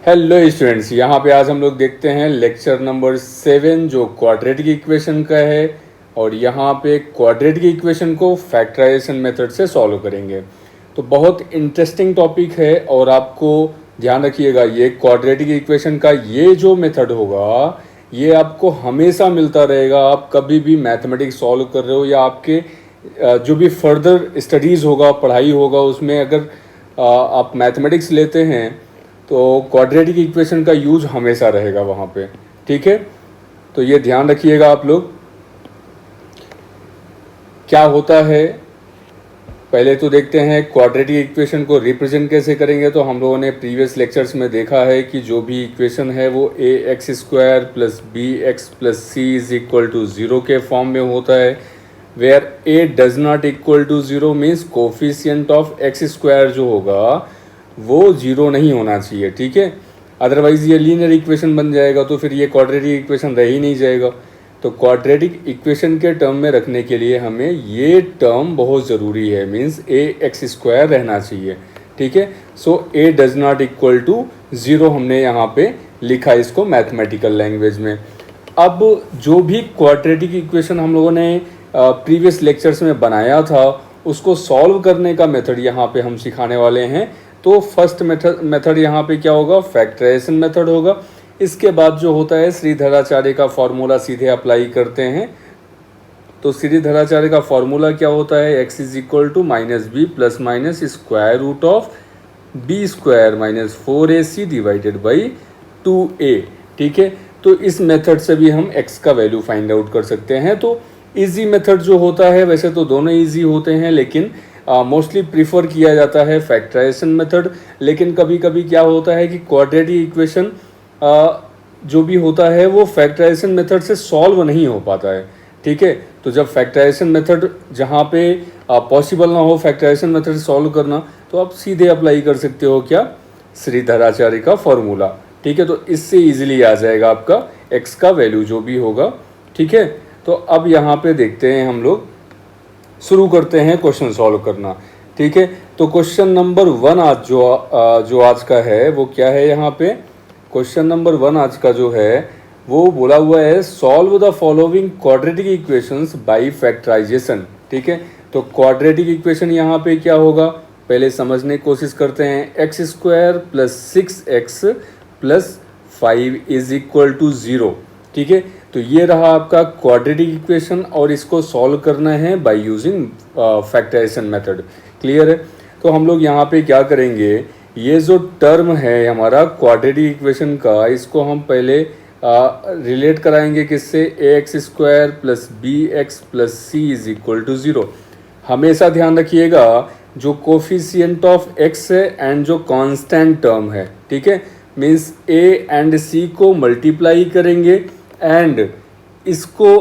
Hello students, यहाँ पे आज हम लोग देखते हैं लेक्चर नंबर 7 जो क्वाड्रेटिक इक्वेशन का है। और यहाँ पे क्वाड्रेटिक इक्वेशन को फैक्टराइजेशन मेथड से सॉल्व करेंगे। तो बहुत इंटरेस्टिंग टॉपिक है और आपको ध्यान रखिएगा, ये क्वाड्रेटिक इक्वेशन का ये जो मेथड होगा ये आपको हमेशा मिलता रहेगा। आप कभी भी मैथमेटिक्स सॉल्व कर रहे हो या आपके जो भी फर्दर स्टडीज़ होगा, पढ़ाई होगा, उसमें अगर आप मैथमेटिक्स लेते हैं तो क्वाड्रेटिक इक्वेशन का यूज हमेशा रहेगा वहाँ पे। ठीक है, तो ये ध्यान रखिएगा आप लोग। क्या होता है पहले तो देखते हैं क्वाड्रेटिक इक्वेशन को रिप्रेजेंट कैसे करेंगे। तो हम लोगों ने प्रीवियस लेक्चर्स में देखा है कि जो भी इक्वेशन है वो ax² plus bx plus c is equal to 0 के फॉर्म में होता है। Where a does not equal to 0 means coefficient of x² जो होगा वो 0 नहीं होना चाहिए। ठीक है, अदरवाइज ये लीनियर इक्वेशन बन जाएगा, तो फिर ये क्वाड्रेटिक इक्वेशन रह ही नहीं जाएगा। तो क्वाड्रेटिक इक्वेशन के टर्म में रखने के लिए हमें ये टर्म बहुत ज़रूरी है, मीन्स ax² रहना चाहिए। ठीक है, so a does not equal to 0 हमने यहाँ पे लिखा इसको मैथमेटिकल लैंग्वेज में। अब जो भी क्वाड्रेटिक इक्वेशन हम लोगों ने प्रीवियस लेक्चर्स में बनाया था उसको सॉल्व करने का मेथड यहाँ पे हम सिखाने वाले हैं। तो फर्स्ट मेथड यहाँ पे क्या होगा, फैक्टराइजेशन मेथड होगा। इसके बाद जो होता है श्रीधराचार्य का फॉर्मूला सीधे अप्लाई करते हैं। तो श्रीधराचार्य का फॉर्मूला क्या होता है, x is equal to -b plus minus square root of b² minus 4ac divided by 2a। ठीक है, तो इस मेथड से भी हम x का वैल्यू फाइंड आउट कर सकते हैं। तो इजी मेथड जो होता है, वैसे तो दोनों इजी होते हैं लेकिन मोस्टली प्रीफर किया जाता है फैक्टराइजेशन मेथड। लेकिन कभी कभी क्या होता है कि क्वाड्रेटिक इक्वेशन जो भी होता है वो फैक्टराइजेशन मेथड से सॉल्व नहीं हो पाता है। ठीक है, तो जब फैक्टराइजेशन मेथड जहाँ पे पॉसिबल ना हो फैक्टराइजेशन मेथड से सॉल्व करना, तो आप सीधे अप्लाई कर सकते हो क्या, श्रीधराचार्य का फॉर्मूला। ठीक है, तो इससे इजीली आ जाएगा आपका x का वैल्यू जो भी होगा। ठीक है, तो अब यहाँ पे देखते हैं, हम लोग शुरू करते हैं क्वेश्चन सॉल्व करना। ठीक है, तो क्वेश्चन नंबर 1 आज जो आज का है वो क्या है, यहाँ पे क्वेश्चन नंबर 1 आज का जो है वो बोला हुआ है solve the following quadratic equations by factorisation. ठीक है, तो क्वाड्रेटिक इक्वेशन यहाँ पे क्या होगा पहले समझने की कोशिश करते हैं। x² plus 6x plus 5 is equal to 0। ठीक है, तो ये रहा आपका क्वाड्रेटिक इक्वेशन और इसको सॉल्व करना है by using factorisation method. Clear है, तो हम लोग यहाँ पे क्या करेंगे, ये जो टर्म है हमारा क्वाड्रेटिक इक्वेशन का, इसको हम पहले रिलेट कराएंगे किससे, ax² plus bx plus c is equal to 0। हमेशा ध्यान रखिएगा जो कोफिशिएंट ऑफ x है एंड जो कांस्टेंट टर्म है, ठीक है, मीन्स a एंड c को मल्टीप्लाई करेंगे एंड इसको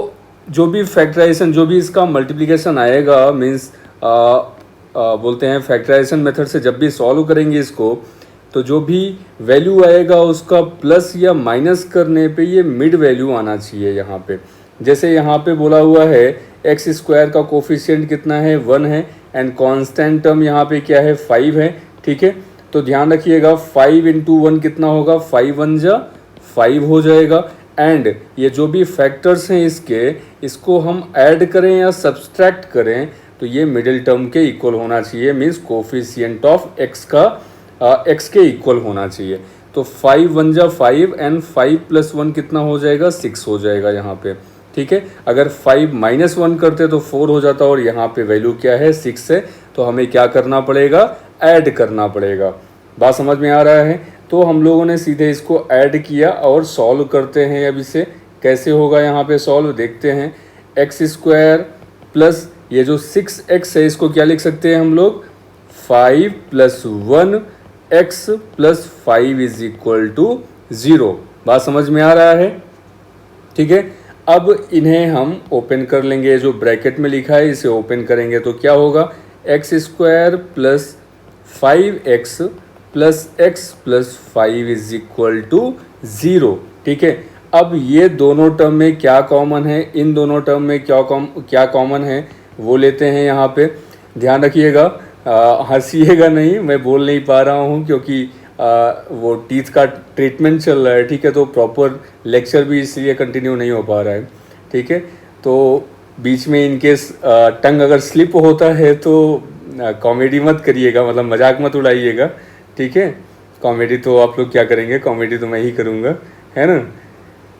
जो भी फैक्टराइजेशन जो भी इसका मल्टीप्लिकेशन आएगा, मीन्स बोलते हैं फैक्टराइजेशन मेथड से जब भी सॉल्व करेंगे इसको, तो जो भी वैल्यू आएगा उसका प्लस या माइनस करने पे ये मिड वैल्यू आना चाहिए यहाँ पे। जैसे यहाँ पे बोला हुआ है x² का कोफिशिएंट कितना है, 1 है एंड कांस्टेंट टर्म यहाँ पे क्या है, 5 है। ठीक है, तो ध्यान रखिएगा 5 × 1 कितना होगा, 5 1 जा 5 हो जाएगा। एंड ये जो भी फैक्टर्स हैं इसको हम ऐड करें या सब्सट्रैक्ट करें तो ये मिडिल टर्म के इक्वल होना चाहिए, मीन्स कोफिशिएंट ऑफ x का x के इक्वल होना चाहिए। तो 5 1 जा 5 एंड 5 प्लस 1 कितना हो जाएगा, 6 हो जाएगा यहाँ पे। ठीक है, अगर 5 माइनस 1 करते तो 4 हो जाता और यहाँ पे वैल्यू क्या है, 6 है, तो हमें क्या करना पड़ेगा, ऐड करना पड़ेगा। बात समझ में आ रहा है, तो हम लोगों ने सीधे इसको ऐड किया और सॉल्व करते हैं। अब इसे कैसे होगा यहाँ पे सॉल्व देखते हैं। x² प्लस ये जो 6x है इसको क्या लिख सकते हैं हम लोग, 5 plus 1 x plus 5 is equal to 0। बात समझ में आ रहा है। ठीक है, अब इन्हें हम ओपन कर लेंगे, जो ब्रैकेट में लिखा है इसे ओपन करेंगे तो क्या होगा, x² plus 5x plus x plus 5 is equal to 0। ठीक है, अब ये दोनों टर्म में क्या कॉमन है, इन दोनों टर्म में क्या कॉमन है वो लेते हैं यहाँ पे। ध्यान रखिएगा, हंसिएगा नहीं, मैं बोल नहीं पा रहा हूँ क्योंकि वो टीथ का ट्रीटमेंट चल रहा है, ठीक है, तो प्रॉपर लेक्चर भी इसलिए कंटिन्यू नहीं हो पा रहा है, ठीक है। तो बीच में इनकेस टंग अगर स्लिप होता है तो कॉमेडी मत करिएगा, मतलब मजाक मत उड़ाइएगा, ठीक है। कॉमेडी तो आप लोग क्या करेंगे, कॉमेडी तो मैं ही करूँगा, है ना।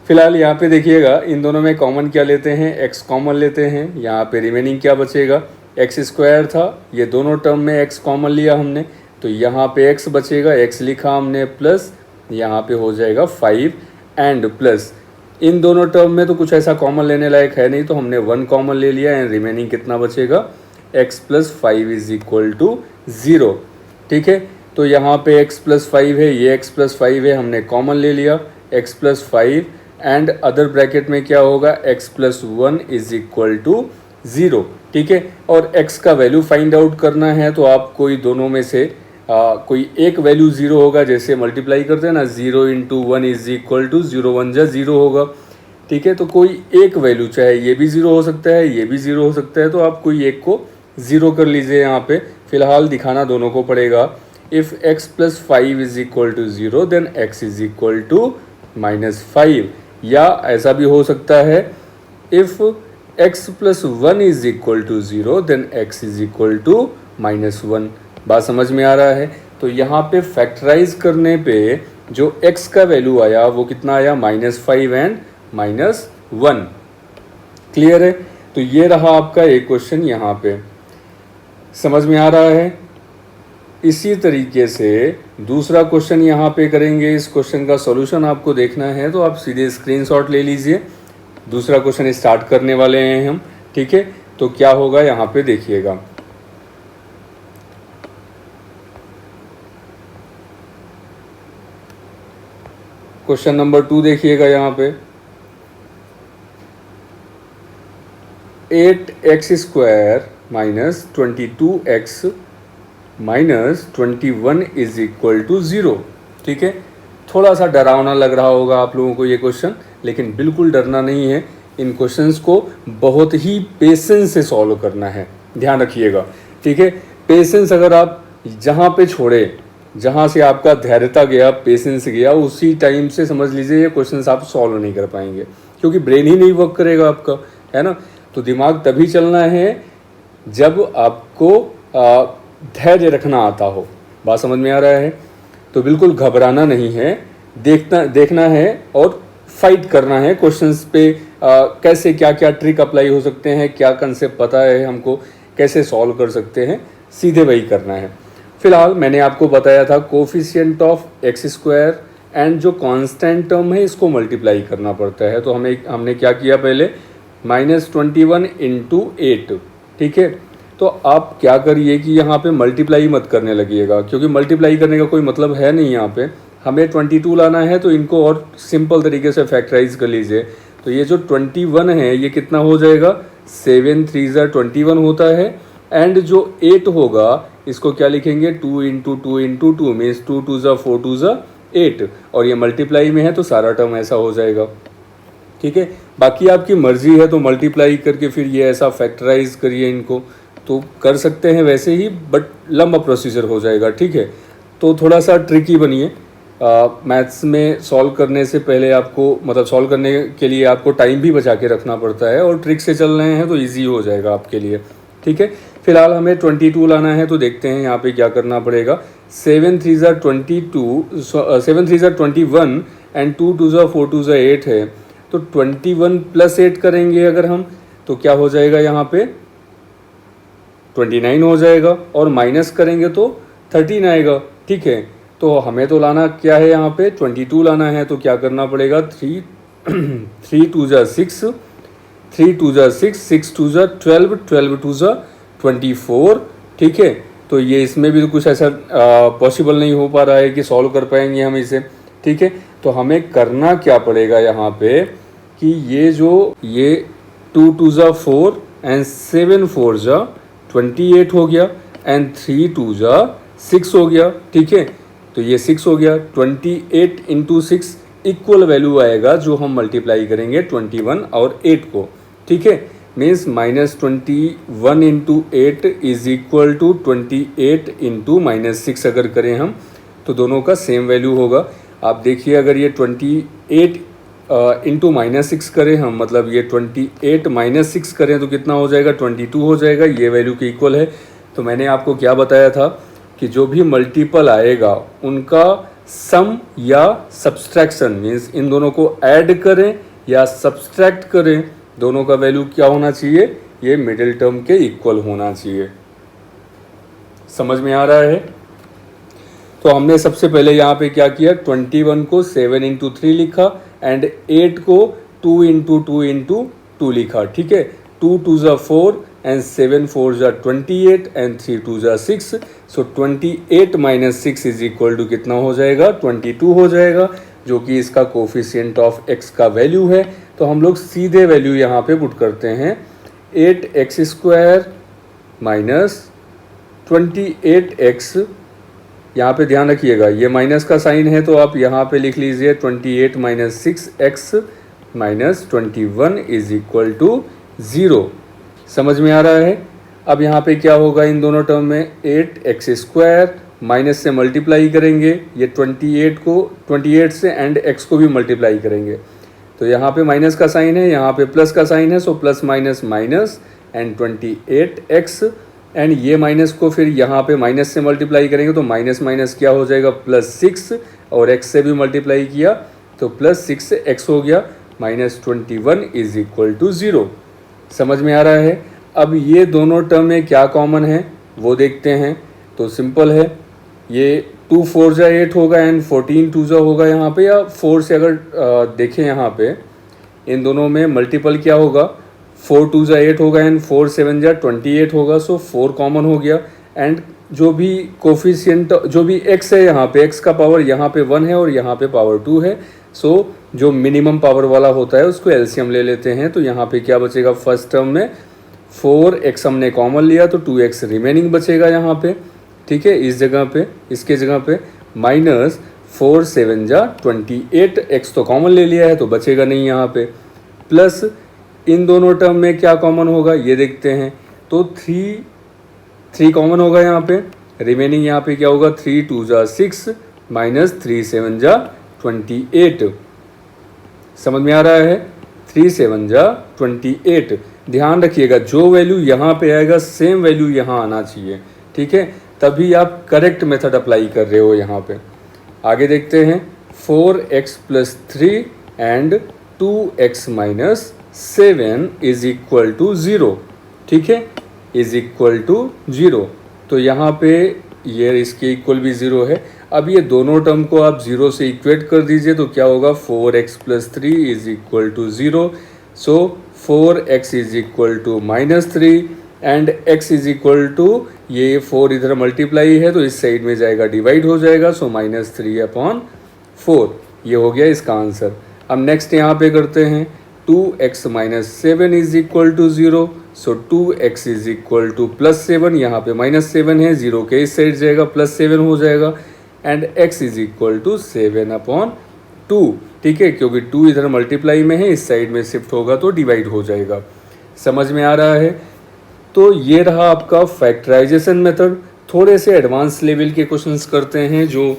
फिलहाल यहाँ पे देखिएगा इन दोनों में कॉमन क्या लेते हैं, x कॉमन लेते हैं। यहाँ पे रिमेनिंग क्या बचेगा, एक्स स्क्वायर था, ये दोनों टर्म में x कॉमन लिया हमने, तो यहाँ पे x बचेगा, x लिखा हमने, प्लस यहाँ पे हो जाएगा 5 एंड प्लस इन दोनों टर्म में तो कुछ ऐसा कॉमन लेने लायक है नहीं, तो हमने 1 कॉमन ले लिया एंड रिमेनिंग कितना बचेगा, x plus 5 is equal to 0, ठीक है। तो यहाँ पे x प्लस 5 है, ये x प्लस 5 है, हमने कॉमन ले लिया, x plus 5 and other bracket में क्या होगा, x plus 1 is equal to 0, ठीक है। और x का वैल्यू फाइंड आउट करना है तो आप कोई दोनों में से कोई एक वैल्यू 0 होगा, जैसे मल्टीप्लाई करते हैं ना, 0 इंटू 1 इज इक्वल टू 0 1 जा 0 होगा, ठीक है। तो कोई एक वैल्यू, चाहे ये भी 0 हो सकता है, ये भी 0 हो सकता है, तो आप कोई एक को 0 कर लीजिए यहाँ पे। फिलहाल दिखाना दोनों को पड़ेगा। If x plus 5 is equal to 0 then x is equal to -5, या ऐसा भी हो सकता है if x plus 1 is equal to 0 then x is equal to -1। बात समझ में आ रहा है। तो यहाँ पे फैक्टराइज करने पे जो x का वैल्यू आया वो कितना आया, -5 एंड -1। क्लियर है। तो ये रहा आपका एक क्वेश्चन, यहाँ पे समझ में आ रहा है। इसी तरीके से दूसरा क्वेश्चन यहाँ पे करेंगे। इस क्वेश्चन का सॉल्यूशन आपको देखना है तो आप सीधे स्क्रीनशॉट ले लीजिए। दूसरा क्वेश्चन स्टार्ट करने वाले हैं हम, ठीक है। तो क्या होगा यहाँ पे देखिएगा, क्वेश्चन नंबर 2 देखिएगा यहाँ पे, 8x square minus 22x minus 21 is equal to 0, ठीक है। थोड़ा सा डरावना लग रहा होगा आप लोगों को ये क्वेश्चन, लेकिन बिल्कुल डरना नहीं है। इन क्वेश्चंस को बहुत ही पेशेंस से सॉल्व करना है, ध्यान रखिएगा, ठीक है। पेशेंस अगर आप जहाँ पे छोड़े, जहाँ से आपका धैर्यता गया, पेशेंस गया, उसी टाइम से समझ लीजिए ये क्वेश्चंस आप सॉल्व नहीं कर पाएंगे, क्योंकि ब्रेन ही नहीं वर्क करेगा आपका, है ना। तो दिमाग तभी चलना है जब आपको धैर्य रखना आता हो। बात समझ में आ रहा है। तो बिल्कुल घबराना नहीं है, देखना है और फाइट करना है क्वेश्चंस पे। कैसे क्या क्या ट्रिक अप्लाई हो सकते हैं, क्या कंसेप्ट पता है हमको, कैसे सॉल्व कर सकते हैं, सीधे वही करना है। फिलहाल मैंने आपको बताया था coefficient of x square and जो कांस्टेंट टर्म है इसको मल्टीप्लाई करना पड़ता है। तो हमने क्या किया पहले, -21 इंटू 8, ठीक है। तो आप क्या करिए कि यहाँ पे मल्टीप्लाई मत करने लगिएगा, क्योंकि मल्टीप्लाई करने का कोई मतलब है नहीं। यहाँ पे हमें 22 लाना है, तो इनको और सिंपल तरीके से फैक्टराइज कर लीजिए। तो ये जो 21 है ये कितना हो जाएगा, 7 3 ज़ा 21 होता है। एंड जो 8 होगा इसको क्या लिखेंगे, 2 इंटू 2 इंटू 2 मीन्स 2 2 ज़ा 4 2 ज़ा 8, और ये मल्टीप्लाई में है तो सारा टर्म ऐसा हो जाएगा, ठीक है। बाकी आपकी मर्जी है, तो मल्टीप्लाई करके फिर ये ऐसा फैक्टराइज करिए, इनको तो कर सकते हैं वैसे ही, बट लंबा प्रोसीजर हो जाएगा, ठीक है। तो थोड़ा सा ट्रिकी बनिए। मैथ्स में सॉल्व करने से पहले आपको, मतलब सॉल्व करने के लिए आपको टाइम भी बचा के रखना पड़ता है, और ट्रिक से चल रहे हैं तो ईजी हो जाएगा आपके लिए, ठीक है। फिलहाल हमें 22 लाना है, तो देखते हैं यहाँ पे क्या करना पड़ेगा। 7 3 ज़ा 21 एंड 2 2 ज़ा 4 2 ज़ा 8 है, तो 21 प्लस 8 करेंगे अगर हम, तो क्या हो जाएगा यहाँ पे 29 हो जाएगा, और माइनस करेंगे तो 13 आएगा, ठीक है। तो हमें तो लाना क्या है, यहाँ पे 22 लाना है, तो क्या करना पड़ेगा, 3 2 ज़ा 6 3 2 ज़ा 6 6 2 ज़ा 12 12 2 ज़ा 24, ठीक है। तो ये इसमें भी तो कुछ ऐसा पॉसिबल नहीं हो पा रहा है कि सॉल्व कर पाएंगे हम इसे, ठीक है। तो हमें करना क्या पड़ेगा यहाँ पे कि ये 2 2 ज़ा 4 एंड 7 4 ज़ा 28 हो गया, एंड 3 2 ज़ा 6 हो गया, ठीक है। तो ये 6 हो गया, 28 इंटू 6 इक्वल वैल्यू आएगा जो हम मल्टीप्लाई करेंगे 21 और 8 को, ठीक है। Means -21 into 8 is equal to 28 into -6 अगर करें हम, तो दोनों का सेम वैल्यू होगा। आप देखिए अगर ये 28 इंटू -6 करें हम, मतलब ये 28 -6 करें तो कितना हो जाएगा, 22 हो जाएगा। ये वैल्यू के इक्वल है। तो मैंने आपको क्या बताया था कि जो भी मल्टीपल आएगा उनका सम या सब्सट्रैक्शन, मीन्स इन दोनों को ऐड करें या सब्सट्रैक्ट करें, दोनों का वैल्यू क्या होना चाहिए, ये मिडिल टर्म के इक्वल होना चाहिए। समझ में आ रहा है? तो हमने सबसे पहले यहाँ पे क्या किया, 21 को 7 इंटू 3 लिखा एंड 8 को 2 इंटू 2 इंटू 2 लिखा। ठीक है, 2 2 ज़ा 4 एंड 7 4 ज़ा 28 एंड 3 2 ज़ा 6। सो 28 माइनस 6 इज इक्वल टू कितना हो जाएगा, 22 हो जाएगा, जो कि इसका कोफिशिएंट ऑफ x का वैल्यू है। तो हम लोग सीधे वैल्यू यहाँ पे पुट करते हैं, 8x² माइनस 28x। यहाँ पे ध्यान रखिएगा ये माइनस का साइन है, तो आप यहाँ पे लिख लीजिए 28 minus 6x minus 21 is equal to 0। समझ में आ रहा है? अब यहाँ पे क्या होगा, इन दोनों टर्म में 8x² माइनस से मल्टीप्लाई करेंगे, ये 28 से एंड x को भी मल्टीप्लाई करेंगे। तो यहाँ पे माइनस का साइन है, यहाँ पे प्लस का साइन है, so plus minus minus and 28x and ये माइनस को फिर यहाँ पे माइनस से मल्टीप्लाई करेंगे तो माइनस माइनस क्या हो जाएगा, +6 और x से भी मल्टीप्लाई किया तो +6 x हो गया, -21 इज इक्वल टू 0। समझ में आ रहा है? अब ये दोनों टर्म में क्या कॉमन है वो देखते हैं। तो सिंपल है, ये 2 4 ज़ा 8 होगा एंड 14 2 ज़ा होगा यहाँ पे, या 4 से अगर देखें यहाँ पे इन दोनों में मल्टीपल क्या होगा, 4 2 ज़ा 8 होगा एंड 4 7 ज़ा 28 होगा। सो 4 कॉमन हो गया एंड जो भी कोफिशिएंट, जो भी x है यहाँ पे, x का पावर यहाँ पे 1 है और यहाँ पे पावर 2 है। सो जो मिनिमम पावर वाला होता है उसको एलसीएम ले लेते हैं। तो यहाँ पे क्या बचेगा, फर्स्ट टर्म में 4x हमने कॉमन लिया तो 2x रिमेनिंग बचेगा यहाँ पे। ठीक है, इस जगह पे, इसके जगह पे माइनस 4 7 ज़ा 28, x तो कॉमन ले लिया है तो बचेगा नहीं यहाँ पे, प्लस इन दोनों टर्म में क्या कॉमन होगा ये देखते हैं। तो 3 कॉमन होगा यहाँ पे, रिमेनिंग यहाँ पे क्या होगा, 3 2 ज़ा 6 माइनस 3 7 ज़ा 28। समझ में आ रहा है? 3 7 ज़ा 28। ध्यान रखिएगा जो वैल्यू यहाँ पे आएगा सेम वैल्यू यहाँ आना चाहिए। ठीक है, तभी आप करेक्ट मेथड अप्लाई कर रहे हो यहाँ पे। आगे देखते हैं, 4x + 3 and 2x minus 7 is equal to 0। ठीक है, इज इक्वल टू 0। तो यहाँ पे ये इसके इक्वल भी 0 है। अब ये दोनों टर्म को आप 0 से इक्वेट कर दीजिए तो क्या होगा, 4x + 3 is equal to 0। So 4x is equal to -3 and x is equal to, ये 4 इधर मल्टीप्लाई है तो इस साइड में जाएगा, डिवाइड हो जाएगा, सो -3/4। ये हो गया इसका आंसर। अब नेक्स्ट यहाँ पे करते हैं, 2x minus 7 is equal to 0। So 2x is equal to +7, यहाँ पे -7 है, 0 के इस साइड जाएगा, +7 हो जाएगा and x is equal to 7/2। ठीक है, क्योंकि 2 इधर मल्टीप्लाई में है, इस साइड में शिफ्ट होगा तो डिवाइड हो जाएगा। समझ में आ रहा है? तो ये रहा आपका फैक्टराइजेशन मेथड। थोड़े से एडवांस लेवल के क्वेश्चंस करते हैं जो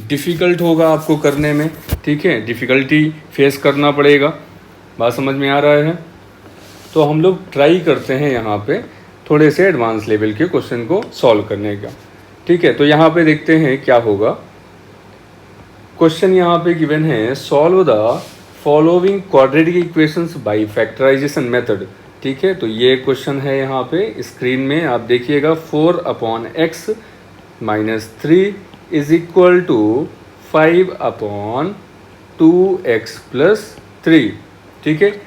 डिफ़िकल्ट होगा आपको करने में। ठीक है, डिफ़िकल्टी फेस करना पड़ेगा। बात समझ में आ रहा है? तो हम लोग ट्राई करते हैं यहाँ पे थोड़े से एडवांस लेवल के क्वेश्चन को सॉल्व करने का। ठीक है, तो यहाँ पे देखते हैं क्या होगा। क्वेश्चन यहाँ पे गिवन है, solve the following quadratic equations by factorisation method. ठीक है, तो ये क्वेश्चन है यहाँ पे स्क्रीन में आप देखिएगा, 4/x minus 3 is equal to 5/2x + 3। ठीक है,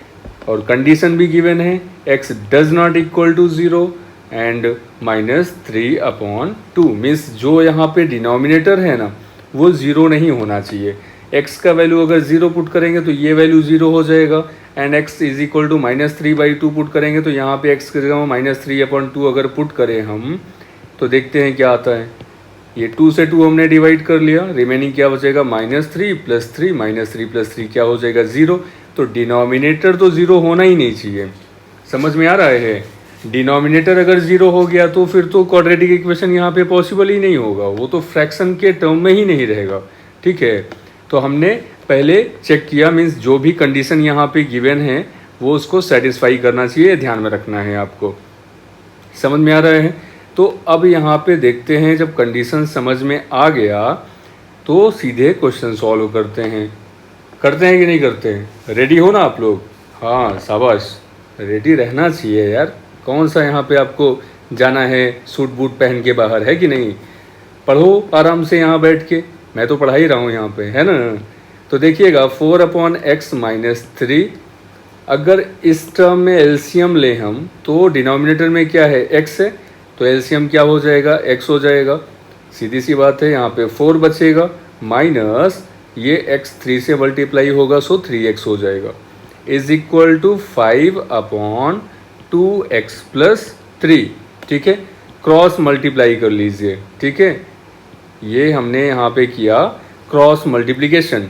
और कंडीशन भी गिवन है, x does not equal to 0 and -3/2। Means जो यहाँ पे डिनोमिनेटर है ना वो 0 नहीं होना चाहिए। x का वैल्यू अगर 0 पुट करेंगे तो ये वैल्यू 0 हो जाएगा and x is equal to -3/2 put करेंगे तो यहाँ पे x की जगह -3/2 अगर पुट करें हम तो देखते हैं क्या आता है। ये 2 से 2 हमने डिवाइड कर लिया, रिमेनिंग क्या बचेगा, -3 + 3 -3 + 3 क्या हो जाएगा, 0। तो डिनोमिनेटर तो 0 होना ही नहीं चाहिए। समझ में आ रहा है? डिनोमिनेटर अगर 0 हो गया तो फिर तो क्वाड्रेटिक इक्वेशन यहाँ पे पॉसिबल ही नहीं होगा, वो तो फ्रैक्शन के टर्म में ही नहीं रहेगा। ठीक है, तो हमने पहले चेक किया, मीन्स जो भी कंडीशन यहाँ पे गिवन है वो उसको सेटिस्फाई करना चाहिए, ध्यान में रखना है आपको। समझ में आ रहा है? तो अब यहाँ पे देखते हैं, जब कंडीशन समझ में आ गया तो सीधे क्वेश्चन सॉल्व करते हैं कि नहीं करते हैं? रेडी हो ना आप लोग? हाँ शाबाश, रेडी रहना चाहिए यार। कौन सा यहाँ पे आपको जाना है सूट बूट पहन के बाहर, है कि नहीं? पढ़ो आराम से यहाँ बैठ के, मैं तो पढ़ा ही रहा हूँ यहाँ पे, है ना। तो देखिएगा 4/x-3, अगर इस टर्म में एलसीएम ले हम तो डिनोमिनेटर में क्या है, x है, तो एलसीएम क्या हो जाएगा, x हो जाएगा। सीधी सी बात है, यहाँ पे 4 बचेगा, माइनस ये x 3 से मल्टीप्लाई होगा सो 3x हो जाएगा, इज इक्वल टू 5/2x+3। ठीक है, क्रॉस मल्टीप्लाई कर लीजिए। ठीक है, ये हमने यहाँ पे किया क्रॉस मल्टीप्लिकेशन,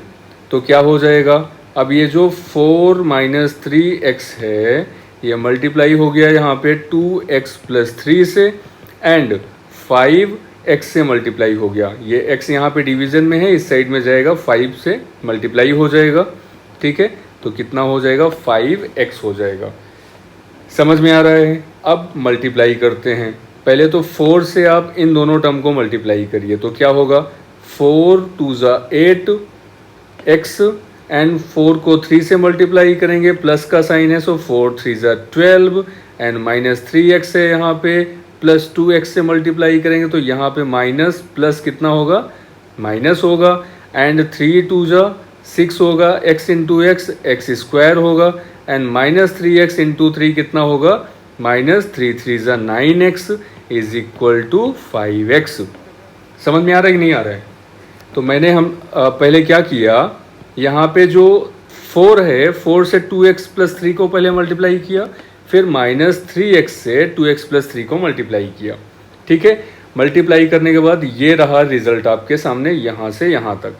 तो क्या हो जाएगा, अब ये जो 4 - 3x है ये मल्टीप्लाई हो गया यहाँ पे 2x+3 से, एंड 5x से मल्टीप्लाई हो गया। ये x यहाँ पे डिवीज़न में है, इस साइड में जाएगा 5 से मल्टीप्लाई हो जाएगा। ठीक है, तो कितना हो जाएगा, 5x हो जाएगा। समझ में आ रहा है? अब मल्टीप्लाई करते हैं। पहले तो 4 से आप इन दोनों टर्म को मल्टीप्लाई करिए, तो क्या होगा, 4 × 2 = 8x, एंड 4 को 3 से मल्टीप्लाई करेंगे, प्लस का साइन है, सो 4 × 3 = 12, एंड -3x है यहाँ पे, प्लस 2x से मल्टीप्लाई करेंगे तो यहाँ पे माइनस प्लस कितना होगा, माइनस होगा, एंड 3 × 2 = 6 होगा, x × x x² होगा, एंड -3x × 3 कितना होगा, -3 × 3 = 9x is equal to 5x। समझ में आ रहा है कि नहीं आ रहा है? तो मैंने पहले क्या किया, यहाँ पे जो 4 है, 4 से 2x+3 को पहले मल्टीप्लाई किया, फिर -3x से 2x+3 को मल्टीप्लाई किया। ठीक है, मल्टीप्लाई करने के बाद ये रहा रिजल्ट आपके सामने, यहाँ से यहाँ तक।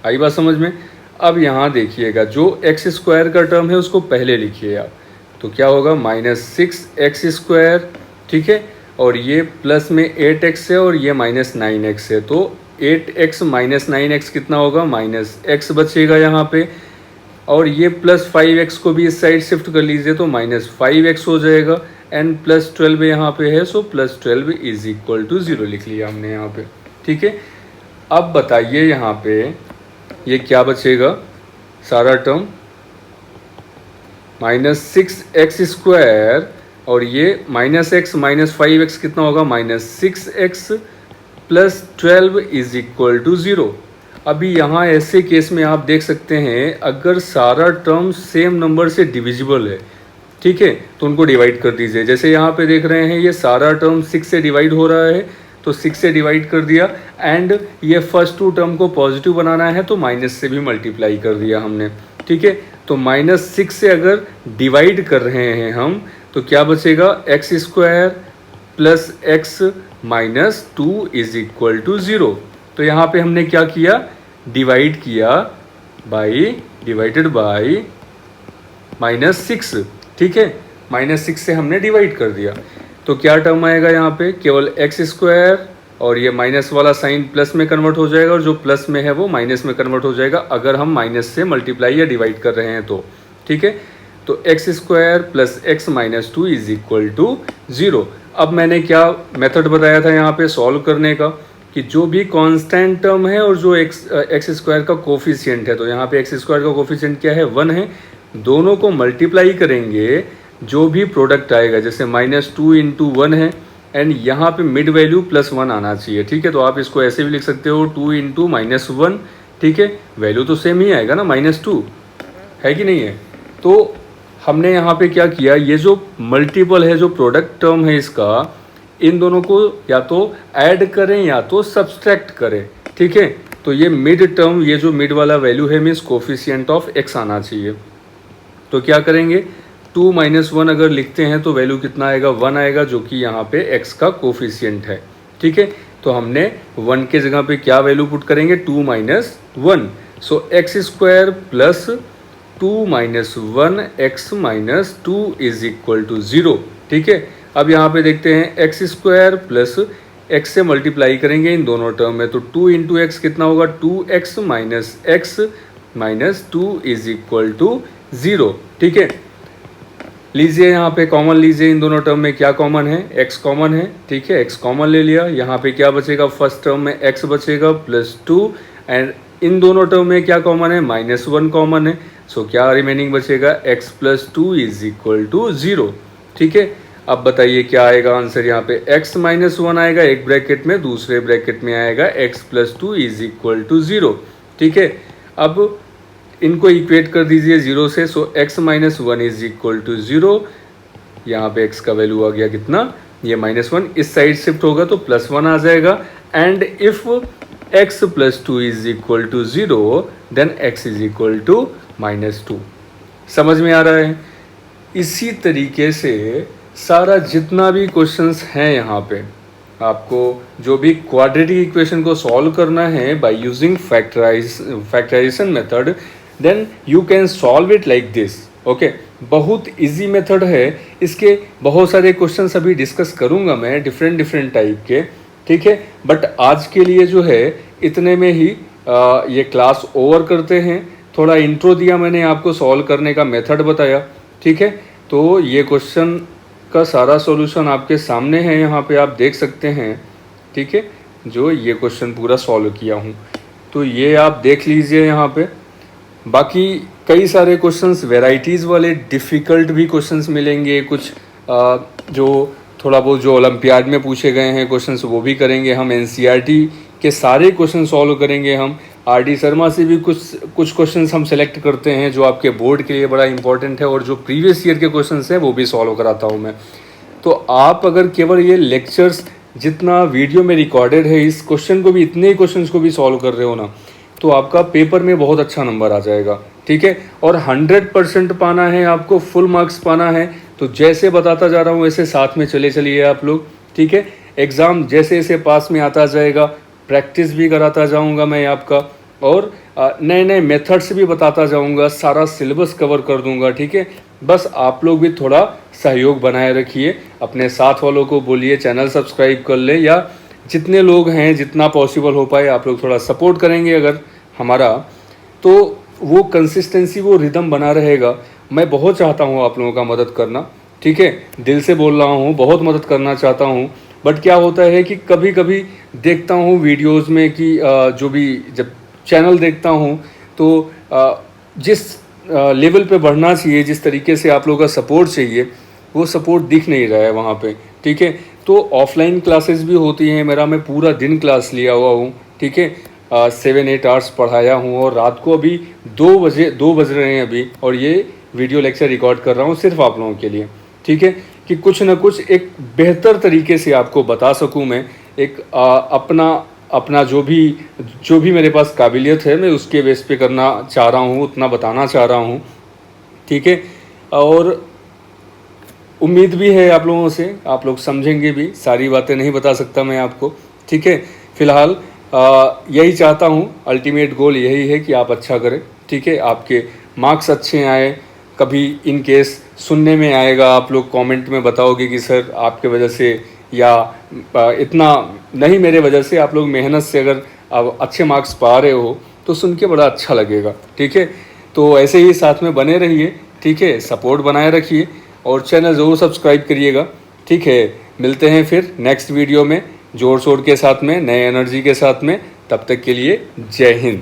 आई बात समझ में? अब यहाँ देखिएगा, जो x² का टर्म है उसको पहले लिखिए आप, तो क्या होगा, -6x²। ठीक है, और ये प्लस में 8x है और ये -9x है, तो 8x - 9x कितना होगा, -x बचेगा यहाँ पे, और ये प्लस 5x को भी इस साइड शिफ्ट कर लीजिए तो -5x हो जाएगा, एंड +12 यहाँ पे है, सो +12 इज इक्वल टू 0 लिख लिया हमने यहाँ पे। ठीक है, अब बताइए यहाँ पे ये क्या बचेगा, सारा टर्म -6x² और ये -x -5x कितना होगा, -6x + 12 इज इक्वल टू 0। अभी यहाँ ऐसे केस में आप देख सकते हैं, अगर सारा टर्म सेम नंबर से डिविजिबल है, ठीक है, तो उनको डिवाइड कर दीजिए। जैसे यहाँ पे देख रहे हैं ये सारा टर्म 6 से डिवाइड हो रहा है, तो 6 से डिवाइड कर दिया, एंड ये फर्स्ट 2 टर्म को पॉजिटिव बनाना है तो माइनस से भी मल्टीप्लाई कर दिया हमने। ठीक है, तो -6 से अगर डिवाइड कर रहे हैं हम तो क्या बचेगा, x² + x - 2 is equal to 0। तो यहाँ पे हमने क्या किया, डिवाइड किया डिवाइडेड बाई -6। ठीक है, -6 से हमने डिवाइड कर दिया, तो क्या टर्म आएगा यहाँ पे, केवल x² और ये माइनस वाला साइन प्लस में कन्वर्ट हो जाएगा, और जो प्लस में है वो माइनस में कन्वर्ट हो जाएगा अगर हम माइनस से मल्टीप्लाई या डिवाइड कर रहे हैं तो। ठीक है, तो x² + x - 2 is equal to 0। अब मैंने क्या मेथड बताया था यहाँ पे सॉल्व करने का, कि जो भी कांस्टेंट टर्म है और जो x² का कोफिशिएंट है, तो यहाँ पे x² का कोफिशिएंट क्या है, 1 है, दोनों को मल्टीप्लाई करेंगे, जो भी प्रोडक्ट आएगा, जैसे -2 × 1 है, एंड यहाँ पे मिड वैल्यू +1 आना चाहिए। ठीक है, तो आप इसको ऐसे भी लिख सकते हो, 2 × -1। ठीक है, वैल्यू तो सेम ही आएगा ना, -2 है कि नहीं है। तो हमने यहाँ पे क्या किया, ये जो मल्टीपल है, जो प्रोडक्ट टर्म है इसका, इन दोनों को या तो ऐड करें या तो सब्सट्रैक्ट करें। ठीक है, तो ये मिड टर्म, ये जो मिड वाला वैल्यू है, मीन्स कोफिशिएंट ऑफ x आना चाहिए। तो क्या करेंगे, 2 - 1 अगर लिखते हैं तो वैल्यू कितना आएगा, 1 आएगा, जो कि यहाँ पे x का कोफिशिएंट है। ठीक है, तो हमने 1 के जगह पे क्या वैल्यू पुट करेंगे, 2 - 1, so x² + 2 minus 1 x minus 2 is equal to 0। ठीक है, अब यहाँ पे देखते हैं एक्स स्क्वायर प्लस x से मल्टीप्लाई करेंगे इन दोनों टर्म में, तो 2 इंटू एक्स कितना होगा, 2x minus x minus 2 is equal to 0। ठीक है, लीजिए यहाँ पे कॉमन लीजिए, इन दोनों टर्म में क्या कॉमन है, x कॉमन है। ठीक है, x कॉमन ले लिया, यहाँ पे क्या बचेगा, फर्स्ट टर्म में x बचेगा प्लस 2, एंड इन दोनों टर्म में क्या कॉमन है, माइनस 1 कॉमन है। सो क्या रिमेनिंग बचेगा, x plus 2 is equal to 0। ठीक है, अब बताइए क्या आएगा आंसर, यहाँ पे x माइनस 1 आएगा एक ब्रैकेट में, दूसरे ब्रैकेट में आएगा x plus 2 is equal to 0। ठीक है, अब इनको इक्वेट कर दीजिए 0 से, so x minus 1 is equal to 0। यहाँ पे x का वैल्यू आ गया कितना, ये -1, इस साइड शिफ्ट होगा तो +1 आ जाएगा। And if x plus 2 is equal to 0 then x is equal to -2। समझ में आ रहा है। इसी तरीके से सारा जितना भी क्वेश्चंस हैं यहाँ पे, आपको जो भी क्वाड्रेटिक इक्वेशन को सॉल्व करना है by using factorisation method, then you can solve it like this. Okay, बहुत इजी मेथड है, इसके बहुत सारे क्वेश्चंस अभी डिस्कस करूंगा मैं डिफरेंट टाइप के। ठीक है, बट आज के लिए जो है इतने में ही ये क्लास ओवर करते हैं। थोड़ा इंट्रो दिया मैंने आपको, सॉल्व करने का मेथड बताया। ठीक है, तो ये क्वेश्चन का सारा सॉल्यूशन आपके सामने है, यहाँ पे आप देख सकते हैं। ठीक है, जो ये क्वेश्चन पूरा सॉल्व किया हूँ, तो ये आप देख लीजिए यहाँ पे। बाकी कई सारे क्वेश्चंस वेराइटीज़ वाले डिफ़िकल्ट भी क्वेश्चंस मिलेंगे, कुछ जो थोड़ा बहुत जो ओलंपियाड में पूछे गए हैं क्वेश्चंस वो भी करेंगे हम। एनसीईआरटी के सारे क्वेश्चन सॉल्व करेंगे हम। आरडी शर्मा से भी कुछ क्वेश्चंस हम सेलेक्ट करते हैं जो आपके बोर्ड के लिए बड़ा इंपॉर्टेंट है, और जो प्रीवियस ईयर के क्वेश्चंस हैं वो भी सॉल्व कराता हूँ मैं। तो आप अगर केवल ये लेक्चर्स जितना वीडियो में रिकॉर्डेड है, इस क्वेश्चन को भी, इतने ही क्वेश्चन को भी सॉल्व कर रहे हो ना, तो आपका पेपर में बहुत अच्छा नंबर आ जाएगा। ठीक है, और 100% पाना है आपको, फुल मार्क्स पाना है, तो जैसे बताता जा रहा हूँ वैसे साथ में चलिए आप लोग। ठीक है, एग्ज़ाम जैसे जैसे पास में आता जाएगा, प्रैक्टिस भी कराता जाऊँगा मैं आपका, और नए नए मेथड्स भी बताता जाऊँगा, सारा सिलेबस कवर कर दूँगा। ठीक है, बस आप लोग भी थोड़ा सहयोग बनाए रखिए, अपने साथ वालों को बोलिए चैनल सब्सक्राइब कर ले, या जितने लोग हैं जितना पॉसिबल हो पाए आप लोग थोड़ा सपोर्ट करेंगे अगर हमारा, तो वो कंसिस्टेंसी, वो रिदम बना रहेगा। मैं बहुत चाहता हूँ आप लोगों का मदद करना। ठीक है, दिल से बोल रहा हूँ, बहुत मदद करना चाहता हूँ, बट क्या होता है कि कभी कभी देखता हूँ वीडियोस में कि जो भी जब चैनल देखता हूँ तो जिस लेवल पे बढ़ना चाहिए, जिस तरीके से आप लोगों का सपोर्ट चाहिए, वो सपोर्ट दिख नहीं रहा है वहाँ पे। ठीक है, तो ऑफलाइन क्लासेस भी होती हैं, मेरा मैं पूरा दिन क्लास लिया हुआ हूँ। ठीक है, 7-8 आवर्स पढ़ाया हूँ, और रात को अभी 2 बज रहे हैं अभी, और ये वीडियो लेक्चर रिकॉर्ड कर रहा हूँ सिर्फ आप लोगों के लिए। ठीक है, कि कुछ ना कुछ एक बेहतर तरीके से आपको बता सकूँ मैं, एक अपना जो भी मेरे पास काबिलियत है मैं उसके बेस पे करना चाह रहा हूँ, उतना बताना चाह रहा हूँ। ठीक है, और उम्मीद भी है आप लोगों से, आप लोग समझेंगे भी, सारी बातें नहीं बता सकता मैं आपको। ठीक है, फिलहाल यही चाहता हूँ, अल्टीमेट गोल यही है कि आप अच्छा करें। ठीक है, आपके मार्क्स अच्छे आए। कभी इन केस सुनने में आएगा, आप लोग कमेंट में बताओगे कि सर आपके वजह से, या इतना नहीं मेरे वजह से, आप लोग मेहनत से अगर आप अच्छे मार्क्स पा रहे हो तो सुन के बड़ा अच्छा लगेगा। ठीक है, तो ऐसे ही साथ में बने रहिए। ठीक है, सपोर्ट बनाए रखिए, और चैनल ज़रूर सब्सक्राइब करिएगा। ठीक है, मिलते हैं फिर नेक्स्ट वीडियो में जोर शोर के साथ में, नए एनर्जी के साथ में। तब तक के लिए जय हिंद।